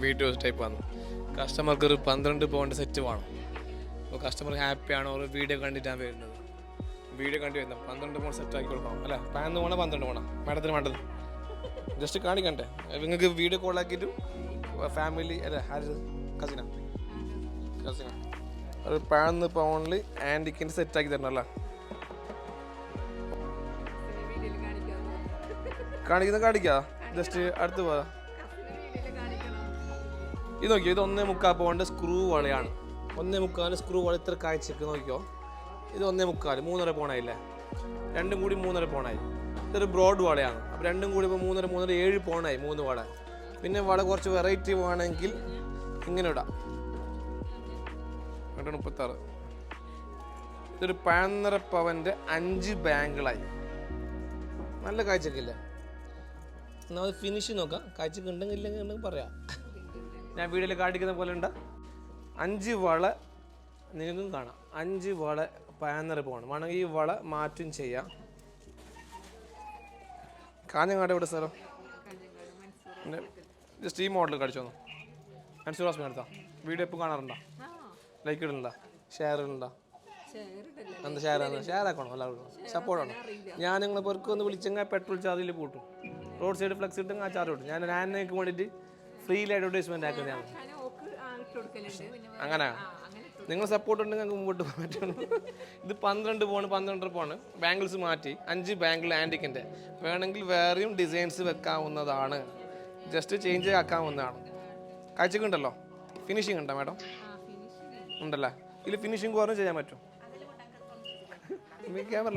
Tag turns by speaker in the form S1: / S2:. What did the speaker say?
S1: Video type വന്നു. കസ്റ്റമർക്ക് ഒരു 12 പൗണ്ട് സെറ്റ് വേണം. അപ്പോൾ കസ്റ്റമർ ഹാപ്പിയാണോ ഒരു വീഡിയോ കണ്ടിട്ടാണ് വരുന്നത്. വീഡിയോ കണ്ടു വരുന്നത് 12 പൗണ്ട് സെറ്റ് ആക്കി കൊടുക്കണം അല്ല. 11 വേണം 12 വേണം മാഡത്തിന് വേണ്ടത്. ജസ്റ്റ് കാണിക്കണ്ടേ നിങ്ങൾക്ക് വീഡിയോ കോൾ ആക്കിയിട്ട് ഫാമിലി അല്ല ആര് കസിന ഒരു 11 പൗണ്ടിൽ ആൻറ്റിക്കിൻ്റെ സെറ്റാക്കി തരണം അല്ലേ. കാണിക്കാം ജസ്റ്റ് അടുത്ത് പോകാം. ഇത് നോക്കിയോ, ഇത് 1.25 പൗണ്ട് സ്ക്രൂ വളയാണ്. 1.25 സ്ക്രൂ വള ഇത്ര കാഴ്ചക്ക് നോക്കിയോ. ഇത് 1.25 3.5 പൗണ്ടായില്ലേ. രണ്ടും കൂടി 3.5 പൗണ്ടായി. ഇതൊരു ബ്രോഡ് വളയാണ്. അപ്പോൾ രണ്ടും കൂടി ഇപ്പോൾ 3.5 7 പൗണ്ടായി 3 വള. പിന്നെ വള കുറച്ച് വെറൈറ്റി വേണമെങ്കിൽ ഇങ്ങനെ ഇടാം. 236 ഇതൊരു 11.5 പവൻ്റെ 5 ബാങ്കിളായി. നല്ല കാഴ്ചക്കില്ല. എന്നാൽ ഫിനിഷ് നോക്കാം. കാഴ്ചക്ക് ഉണ്ടെങ്കിൽ ഇല്ലെങ്കിൽ പറയാം. ഞാൻ വീഡിയോയിൽ കാണിക്കുന്ന പോലെ ഉണ്ട്. 5 വള നിങ്ങൾക്കും കാണാം. 5 വള 11.5 പൗണ്ട് വേണമെങ്കിൽ ഈ വള മാറ്റും ചെയ്യാം. കാഞ്ഞങ്ങാട് എവിടെ സ്ഥലം? ജസ്റ്റ് ഈ മോഡൽ കാണിച്ചു തന്നു. മൻസൂർ ഹോസ്പിറ്റൽ എടുത്താ വീഡിയോ എപ്പോൾ കാണാറുണ്ടോ? ലൈക്ക് ഇടുന്നുണ്ടോ? ഷെയർ ഇടുന്നുണ്ടോ? എന്താ ഷെയർ ആക്കണോ? എല്ലാവർക്കും സപ്പോർട്ടാണോ? ഞാൻ നിങ്ങളെ പുറക്ക് ഒന്ന് വിളിച്ചെങ്കിൽ പെട്രോൾ ചാർജിൽ കൂട്ടും. റോഡ് സൈഡ് ഫ്ലെക്സ് ഇട്ടെങ്കിൽ ആ ചാർജ് കിട്ടും. ഞാൻ ആനയ്ക്ക് വേണ്ടിയിട്ട് ഫ്രീയിൽ അഡ്വർടൈസ്മെൻറ്റ് ആക്കുന്നതാണ്. അങ്ങനെ നിങ്ങൾ സപ്പോർട്ട് ഉണ്ടെങ്കിൽ ഞങ്ങൾക്ക് മുമ്പോട്ട് പോകാൻ പറ്റുള്ളൂ. ഇത് 12 പൗണ്ട് 12.5 പൗണ്ട് ബാംഗിൾസ് മാറ്റി 5 ബാംഗിൾ ആൻറ്റിക്കിൻ്റെ വേണമെങ്കിൽ വേറെയും ഡിസൈൻസ് വെക്കാവുന്നതാണ്. ജസ്റ്റ് ചേഞ്ച് ആക്കാവുന്നതാണ്. കാഴ്ചക്കുണ്ടല്ലോ. ഫിനിഷിംഗ് ഉണ്ടോ മാഡം? ഉണ്ടല്ലേ. ഇതിൽ ഫിനിഷിംഗ് കുറഞ്ഞ് ചെയ്യാൻ പറ്റും. ക്യാമറ